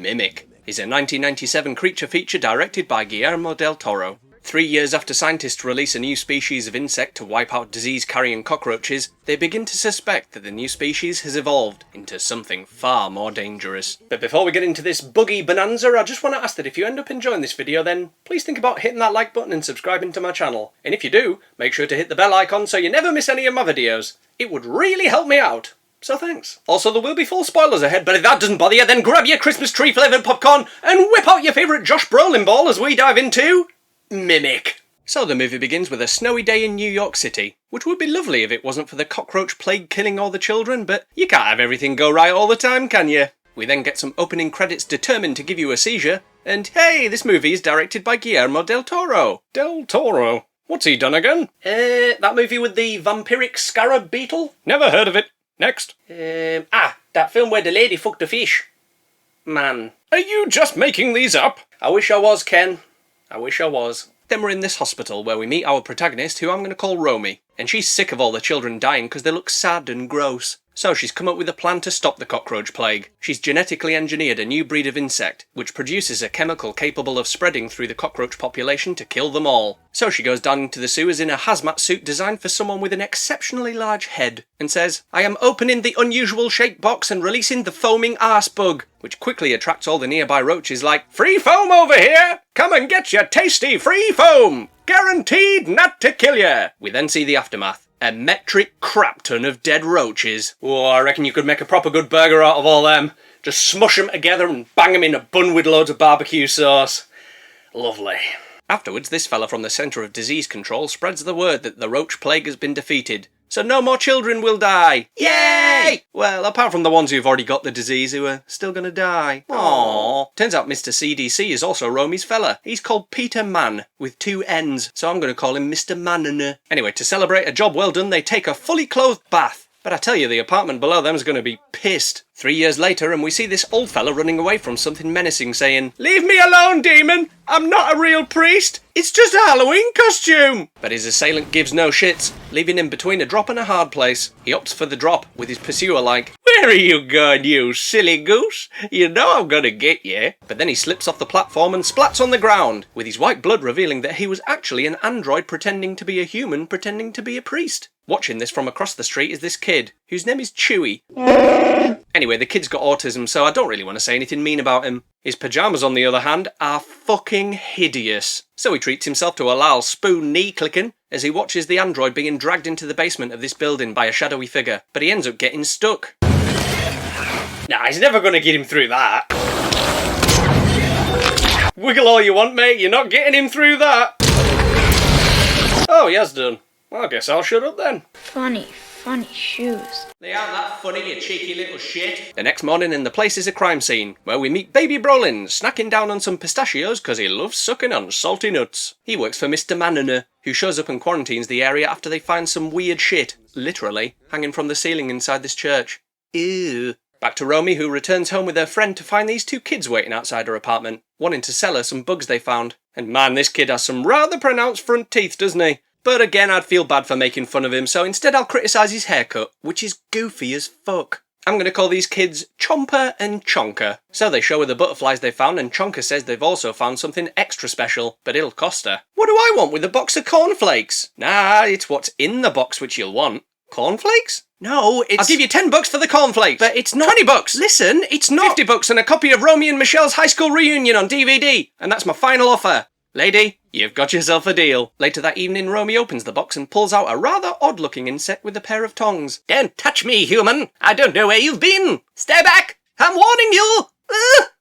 Mimic is a 1997 creature feature directed by Guillermo del Toro. 3 years after scientists release a new species of insect to wipe out disease-carrying cockroaches, they begin to suspect that the new species has evolved into something far more dangerous. But before we get into this buggy bonanza, I just want to ask that if you end up enjoying this video, then please think about hitting that like button and subscribing to my channel. And if you do, make sure to hit the bell icon so you never miss any of my videos. It would really help me out. So thanks. Also, there will be full spoilers ahead, but if that doesn't bother you, then grab your Christmas tree flavoured popcorn and whip out your favourite Josh Brolin ball as we dive into Mimic. So the movie begins with a snowy day in New York City, which would be lovely if it wasn't for the cockroach plague killing all the children, but you can't have everything go right all the time, can you? We then get some opening credits determined to give you a seizure, and hey, this movie is directed by Guillermo del Toro. Del Toro? What's he done again? That movie with the vampiric scarab beetle? Never heard of it. Next. That film where the lady fucked a fish. Man. Are you just making these up? I wish I was, Ken. I wish I was. Then we're in this hospital where we meet our protagonist, who I'm going to call Romy. And she's sick of all the children dying because they look sad and gross. So she's come up with a plan to stop the cockroach plague. She's genetically engineered a new breed of insect, which produces a chemical capable of spreading through the cockroach population to kill them all. So she goes down into the sewers in a hazmat suit designed for someone with an exceptionally large head, and says, "I am opening the unusual shaped box and releasing the foaming arse bug," which quickly attracts all the nearby roaches like, "Free foam over here! Come and get your tasty free foam! Guaranteed not to kill ya!" We then see the aftermath. A metric crap ton of dead roaches. Oh, I reckon you could make a proper good burger out of all them. Just smush them together and bang them in a bun with loads of barbecue sauce. Lovely. Afterwards, this fella from the Centre of Disease Control spreads the word that the roach plague has been defeated, so no more children will die. Yay! Well, apart from the ones who've already got the disease who are still gonna die. Aww. Turns out Mr. CDC is also Romy's fella. He's called Peter Mann, with 2 N's, so I'm gonna call him Mr. Mann. Anyway, to celebrate a job well done, they take a fully clothed bath. But I tell you, the apartment below them's gonna be pissed. 3 years later, and we see this old fella running away from something menacing, saying, "Leave me alone, demon! I'm not a real priest! It's just a Halloween costume!" But his assailant gives no shits, leaving him between a drop and a hard place. He opts for the drop, with his pursuer like, "Where are you going, you silly goose? You know I'm gonna get you." But then he slips off the platform and splats on the ground, with his white blood revealing that he was actually an android pretending to be a human pretending to be a priest. Watching this from across the street is this kid, whose name is Chewy. Anyway, the kid's got autism, so I don't really want to say anything mean about him. His pyjamas, on the other hand, are fucking hideous. So he treats himself to a lal spoon knee clicking as he watches the android being dragged into the basement of this building by a shadowy figure, but he ends up getting stuck. Nah, he's never going to get him through that. Wiggle all you want, mate, you're not getting him through that. Oh, he has done. Well, I guess I'll shut up then. Funny shoes. They aren't that funny, you cheeky little shit. The next morning in the place is a crime scene, where we meet Baby Brolin snacking down on some pistachios because he loves sucking on salty nuts. He works for Mr. Mann, who shows up and quarantines the area after they find some weird shit, literally, hanging from the ceiling inside this church. Ew. Back to Romy, who returns home with her friend to find these 2 kids waiting outside her apartment, wanting to sell her some bugs they found. And man, this kid has some rather pronounced front teeth, doesn't he? But again, I'd feel bad for making fun of him, so instead I'll criticise his haircut, which is goofy as fuck. I'm going to call these kids Chomper and Chonker. So they show her the butterflies they found, and Chonker says they've also found something extra special, but it'll cost her. What do I want with a box of cornflakes? Nah, it's what's in the box which you'll want. Cornflakes? No, it's... I'll give you $10 for the cornflakes. But it's not... $20! Listen, it's not... $50 and a copy of Romy and Michelle's high school reunion on DVD, and that's my final offer. Lady, you've got yourself a deal. Later that evening, Romy opens the box and pulls out a rather odd-looking insect with a pair of tongs. "Don't touch me, human! I don't know where you've been! Stay back! I'm warning you!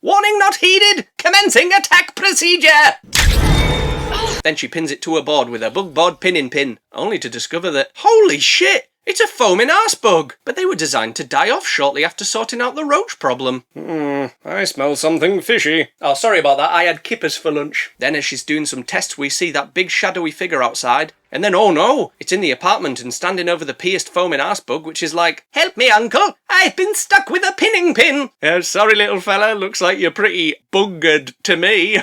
Warning not heeded! Commencing attack procedure!" Then she pins it to a board with a bug board pinning pin, only to discover that, holy shit! It's a foaming arse bug! But they were designed to die off shortly after sorting out the roach problem. I smell something fishy. Oh, sorry about that, I had kippers for lunch. Then as she's doing some tests, we see that big shadowy figure outside. And then, oh no, it's in the apartment and standing over the pierced foaming arse bug, which is like, "Help me, uncle, I've been stuck with a pinning pin." Sorry, little fella, looks like you're pretty buggered to me.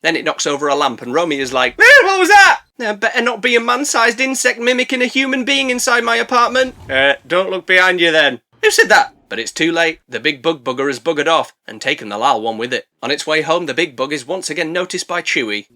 Then it knocks over a lamp and Romy is like, "What was that? Better not be a man-sized insect mimicking a human being inside my apartment." Don't look behind you then. Who said that? But it's too late. The big bug bugger has buggered off and taken the lal one with it. On its way home, the big bug is once again noticed by Chewie.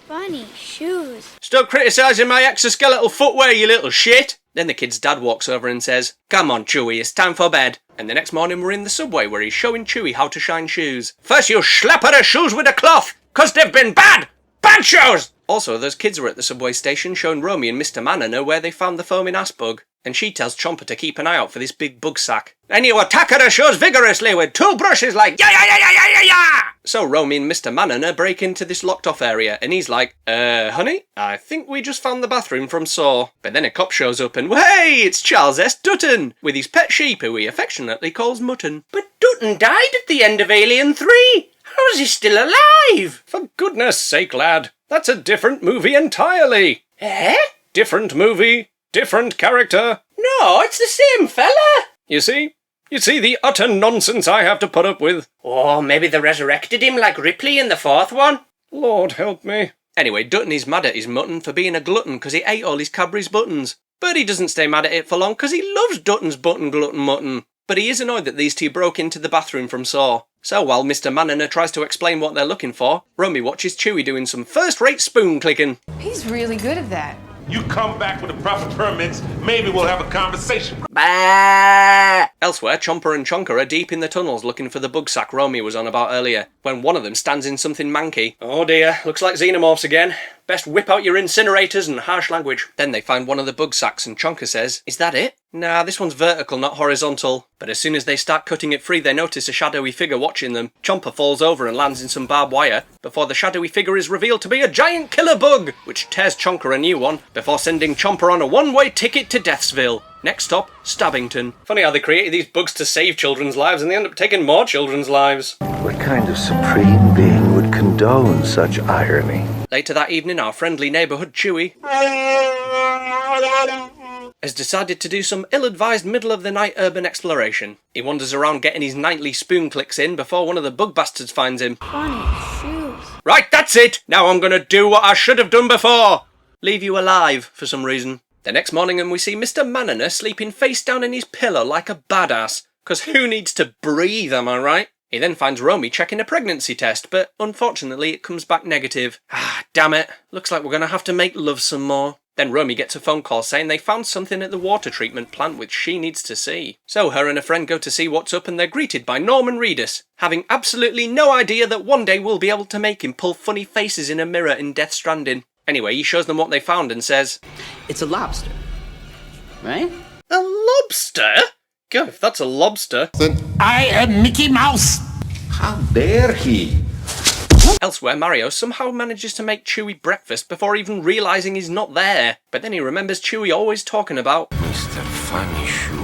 Funny shoes. Stop criticising my exoskeletal footwear, you little shit! Then the kid's dad walks over and says, "Come on, Chewie, it's time for bed." And the next morning we're in the subway where he's showing Chewie how to shine shoes. "First you slap her shoes with a cloth, 'cause they've been bad! Bad shoes!" Also, those kids were at the subway station showing Romy and Mr. Manana where they found the foaming ass bug. And she tells Chomper to keep an eye out for this big bug sack. "Then you attack her shoes vigorously with two brushes like ya ya ya ya ya ya ya!" So Romy and Mr. Manana break into this locked off area and he's like, honey, I think we just found the bathroom from Saw." But then a cop shows up and, hey, it's Charles S. Dutton, with his pet sheep who he affectionately calls Mutton. "But Dutton died at the end of Alien 3. How's he still alive?" "For goodness sake, lad, that's a different movie entirely." "Eh? Different movie, different character." "No, it's the same fella." You see the utter nonsense I have to put up with. "Oh, maybe they resurrected him like Ripley in the fourth one." Lord help me. Anyway, Dutton is mad at his mutton for being a glutton because he ate all his Cadbury's buttons. But he doesn't stay mad at it for long because he loves Dutton's button glutton mutton. But he is annoyed that these two broke into the bathroom from Saw. So while Mr. Manana tries to explain what they're looking for, Romy watches Chewie doing some first-rate spoon clicking. He's really good at that. You come back with the proper permits, maybe we'll have a conversation. Bah! Elsewhere, Chomper and Chonker are deep in the tunnels looking for the bug sack Romy was on about earlier, when one of them stands in something manky. Oh dear, looks like xenomorphs again. Best whip out your incinerators and harsh language. Then they find one of the bug sacks and Chonker says, "Is that it?" "Nah, this one's vertical, not horizontal." But as soon as they start cutting it free, they notice a shadowy figure watching them. Chomper falls over and lands in some barbed wire, before the shadowy figure is revealed to be a giant killer bug, which tears Chonker a new one, before sending Chomper on a one-way ticket to Deathsville. Next stop, Stabbington. Funny how they created these bugs to save children's lives and they end up taking more children's lives. What kind of supreme being would condone such irony? Later that evening, our friendly neighbourhood Chewie has decided to do some ill-advised middle-of-the-night urban exploration. He wanders around getting his nightly spoon clicks in before one of the bug bastards finds him. Funny shoes. "Right, that's it! Now I'm gonna do what I should have done before! Leave you alive, for some reason." The next morning and we see Mr. Manana sleeping face down in his pillow like a badass. 'Cause who needs to breathe, am I right? He then finds Romy checking a pregnancy test, but unfortunately it comes back negative. Ah, damn it. Looks like we're gonna have to make love some more. Then Romy gets a phone call saying they found something at the water treatment plant which she needs to see. So her and a friend go to see what's up and they're greeted by Norman Reedus, having absolutely no idea that one day we'll be able to make him pull funny faces in a mirror in Death Stranding. Anyway, he shows them what they found and says, "It's a lobster, right?" "A lobster? God, if that's a lobster." I am Mickey Mouse. How dare he? Elsewhere, Mario somehow manages to make Chewie breakfast before even realising he's not there. But then he remembers Chewie always talking about Mr. Funny Shoes.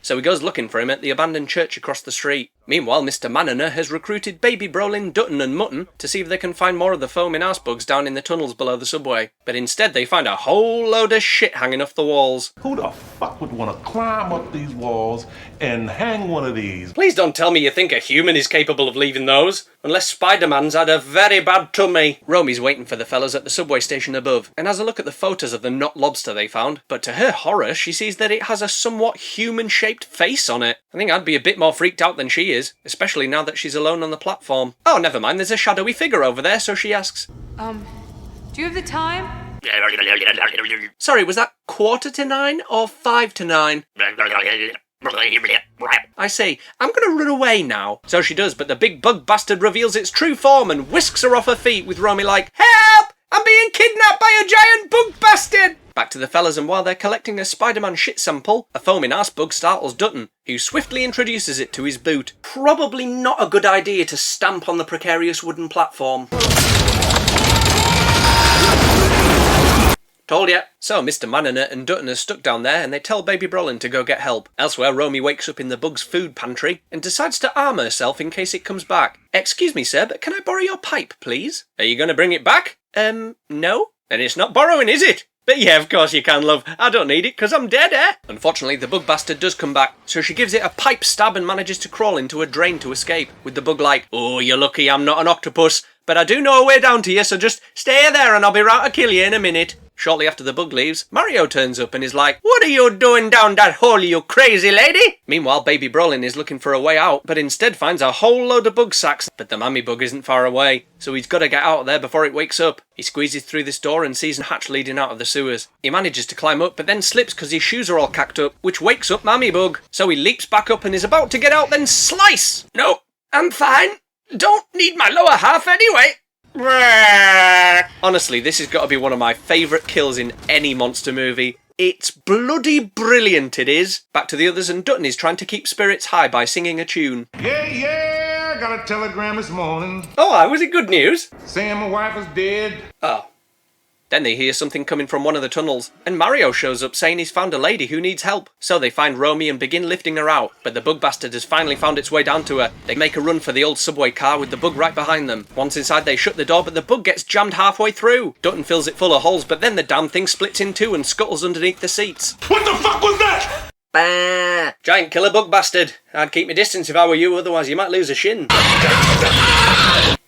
So he goes looking for him at the abandoned church across the street. Meanwhile, Mr. Manana has recruited Baby Brolin, Dutton and Mutton to see if they can find more of the foaming arse bugs down in the tunnels below the subway. But instead they find a whole load of shit hanging off the walls. Who the fuck would want to climb up these walls and hang one of these? Please don't tell me you think a human is capable of leaving those. Unless Spider-Man's had a very bad tummy. Romy's waiting for the fellas at the subway station above and has a look at the photos of the not lobster they found. But to her horror, she sees that it has a somewhat human-shaped face on it. I think I'd be a bit more freaked out than she is, especially now that she's alone on the platform. Oh, never mind, there's a shadowy figure over there, so she asks, Do you have the time? sorry, was that 8:45 or 9:55? I say, I'm gonna run away now. So she does, but the big bug bastard reveals its true form and whisks her off her feet with Romy like, "Help! I'm being kidnapped by a giant bug bastard!" Back to the fellas, and while they're collecting a Spider-Man shit sample, a foaming arse bug startles Dutton, who swiftly introduces it to his boot. Probably not a good idea to stamp on the precarious wooden platform. Told ya. So Mr. Manana and Dutton are stuck down there and they tell Baby Brolin to go get help. Elsewhere, Romy wakes up in the bug's food pantry and decides to arm herself in case it comes back. "Excuse me, sir, but can I borrow your pipe, please?" "Are you going to bring it back?" No. Then it's not borrowing, is it? "But yeah, of course you can, love. I don't need it because I'm dead, eh?" Unfortunately, the bug bastard does come back, so she gives it a pipe stab and manages to crawl into a drain to escape, with the bug like, "Oh, you're lucky I'm not an octopus, but I do know a way down to you, so just stay there and I'll be right to kill you in a minute." Shortly after the bug leaves, Mario turns up and is like, "What are you doing down that hole, you crazy lady?" Meanwhile, Baby Brolin is looking for a way out, but instead finds a whole load of bug sacks. But the mammy bug isn't far away, so he's got to get out of there before it wakes up. He squeezes through this door and sees a hatch leading out of the sewers. He manages to climb up, but then slips because his shoes are all cacked up, which wakes up Mammy Bug. So he leaps back up and is about to get out, then slice! "No, I'm fine. Don't need my lower half anyway." Honestly, this has got to be one of my favourite kills in any monster movie. It's bloody brilliant, it is. Back to the others, and Dutton is trying to keep spirits high by singing a tune. Yeah, got a telegram this morning Oh, was it good news? saying my wife is dead. Oh. Then they hear something coming from one of the tunnels, and Mario shows up saying he's found a lady who needs help. So they find Romy and begin lifting her out, but the bug bastard has finally found its way down to her. They make a run for the old subway car with the bug right behind them. Once inside they shut the door, but the bug gets jammed halfway through. Dutton fills it full of holes, but then the damn thing splits in two and scuttles underneath the seats. What the fuck was that? Bah! Giant killer bug bastard. I'd keep my distance if I were you, otherwise you might lose a shin.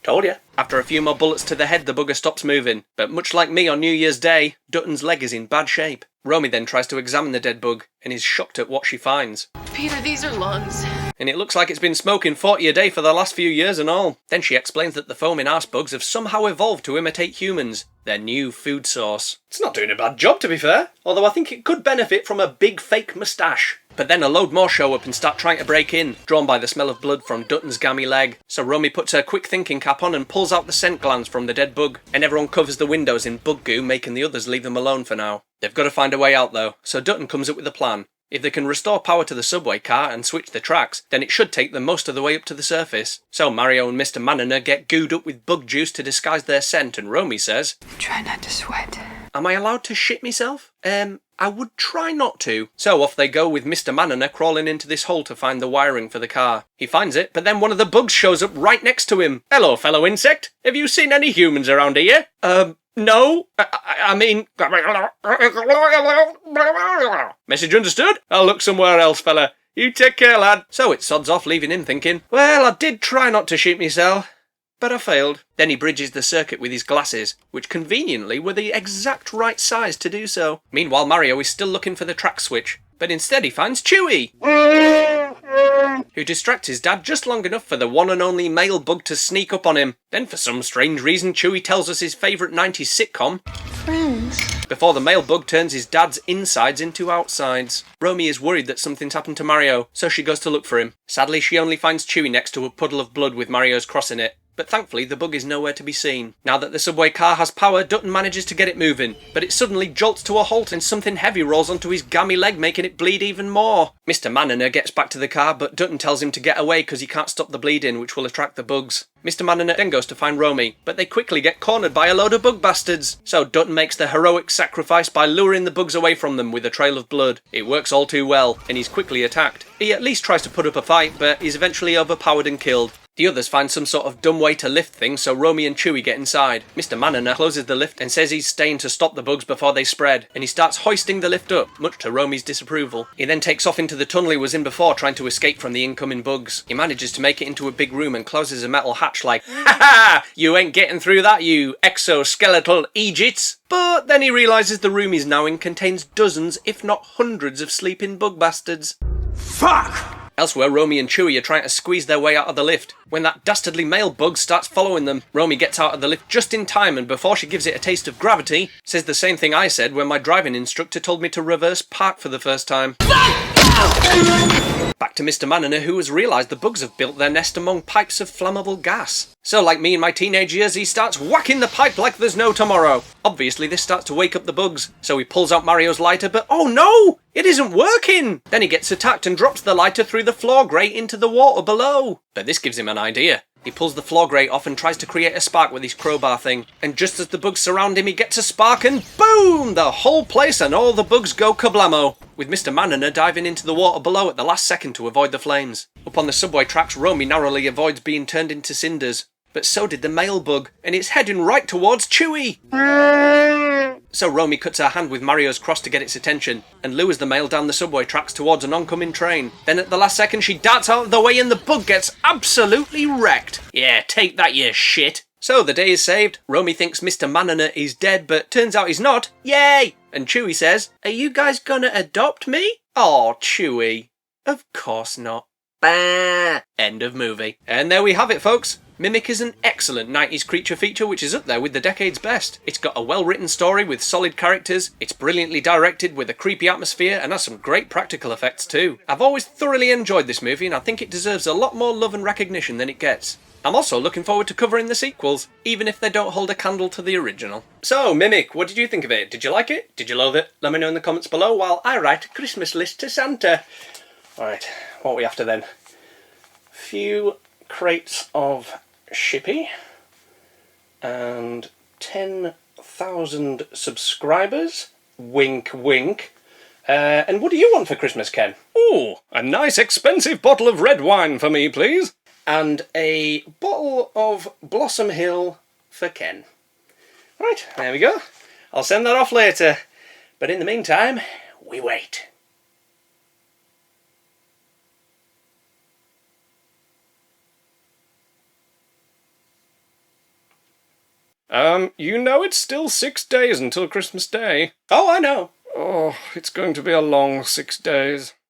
Told ya. After a few more bullets to the head, the bugger stops moving. But much like me on New Year's Day, Dutton's leg is in bad shape. Romy then tries to examine the dead bug, and is shocked at what she finds. Peter, these are lungs. And it looks like it's been smoking 40 a day for the last few years and all. Then she explains that the foaming arse bugs have somehow evolved to imitate humans, their new food source. It's not doing a bad job, to be fair, although I think it could benefit from a big fake moustache. But then a load more show up and start trying to break in, drawn by the smell of blood from Dutton's gammy leg. So Romy puts her quick thinking cap on and pulls out the scent glands from the dead bug, and everyone covers the windows in bug goo, making the others leave them alone for now. They've got to find a way out though, so Dutton comes up with a plan. If they can restore power to the subway car and switch the tracks, then it should take them most of the way up to the surface. So Mario and Mr. Maniner get gooed up with bug juice to disguise their scent, and Romy says, Try not to sweat. "Am I allowed to shit myself? I would try not to." So off they go with Mr. Maniner crawling into this hole to find the wiring for the car. He finds it, but then one of the bugs shows up right next to him. "Hello, fellow insect. Have you seen any humans around here?" No. I mean... Message understood? I'll look somewhere else, fella. You take care, lad. So it sods off, leaving him thinking, well, I did try not to shoot myself, but I failed. Then he bridges the circuit with his glasses, which conveniently were the exact right size to do so. Meanwhile, Mario is still looking for the track switch, but instead he finds Chewie, who distracts his dad just long enough for the one and only male bug to sneak up on him. Then for some strange reason, Chewie tells us his favourite 90s sitcom, Friends. before the male bug turns his dad's insides into outsides. Romy is worried that something's happened to Mario, so she goes to look for him. Sadly, she only finds Chewie next to a puddle of blood with Mario's cross in it. But thankfully the bug is nowhere to be seen. Now that the subway car has power, Dutton manages to get it moving, but it suddenly jolts to a halt and something heavy rolls onto his gammy leg, making it bleed even more. Mr. Maniner gets back to the car, but Dutton tells him to get away because he can't stop the bleeding, which will attract the bugs. Mr. Maniner then goes to find Romy, but they quickly get cornered by a load of bug bastards. So Dutton makes the heroic sacrifice by luring the bugs away from them with a trail of blood. It works all too well, and he's quickly attacked. He at least tries to put up a fight, but is eventually overpowered and killed. The others find some sort of dumb way to lift things, so Romy and Chewie get inside. Mr. Maniner closes the lift and says he's staying to stop the bugs before they spread, and he starts hoisting the lift up, much to Romy's disapproval. He then takes off into the tunnel he was in before, trying to escape from the incoming bugs. He manages to make it into a big room and closes a metal hatch like, "Ha ha! You ain't getting through that, you exoskeletal Egypts!" But then he realises the room he's now in contains dozens, if not hundreds, of sleeping bug bastards. Fuck! Elsewhere, Romy and Chewie are trying to squeeze their way out of the lift, when that dastardly male bug starts following them. Romy gets out of the lift just in time, and before she gives it a taste of gravity, says the same thing I said when my driving instructor told me to reverse park for the first time. Back to Mr. Maniner, who has realised the bugs have built their nest among pipes of flammable gas. So like me in my teenage years, he starts whacking the pipe like there's no tomorrow. Obviously this starts to wake up the bugs, so he pulls out Mario's lighter, but oh no! It isn't working! Then he gets attacked and drops the lighter through the floor grate into the water below. But this gives him an idea. He pulls the floor grate off and tries to create a spark with his crowbar thing. And just as the bugs surround him, he gets a spark and boom! The whole place and all the bugs go kablamo, with Mr. Maniner diving into the water below at the last second to avoid the flames. Up on the subway tracks, Romy narrowly avoids being turned into cinders. But so did the male bug, and it's heading right towards Chewie! So Romy cuts her hand with Mario's cross to get its attention, and lures the male down the subway tracks towards an oncoming train. Then at the last second she darts out of the way and the bug gets absolutely wrecked. Yeah, take that, you shit! So the day is saved, Romy thinks Mr. Manana is dead, but turns out he's not. Yay! And Chewie says, "Are you guys gonna adopt me?" Aw, Chewie. Of course not. Bah! End of movie. And there we have it, folks. Mimic is an excellent 90s creature feature which is up there with the decade's best. It's got a well-written story with solid characters, it's brilliantly directed with a creepy atmosphere, and has some great practical effects too. I've always thoroughly enjoyed this movie, and I think it deserves a lot more love and recognition than it gets. I'm also looking forward to covering the sequels, even if they don't hold a candle to the original. So, Mimic, what did you think of it? Did you like it? Did you loathe it? Let me know in the comments below while I write a Christmas list to Santa. Alright, what are we after then? Few crates of Shippy and 10,000 subscribers. Wink, wink. And what do you want for Christmas, Ken? Ooh, a nice expensive bottle of red wine for me, please. And a bottle of Blossom Hill for Ken. Right, there we go. I'll send that off later. But in the meantime, we wait. You know it's still 6 days until Christmas Day. Oh, I know. Oh, it's going to be a long 6 days.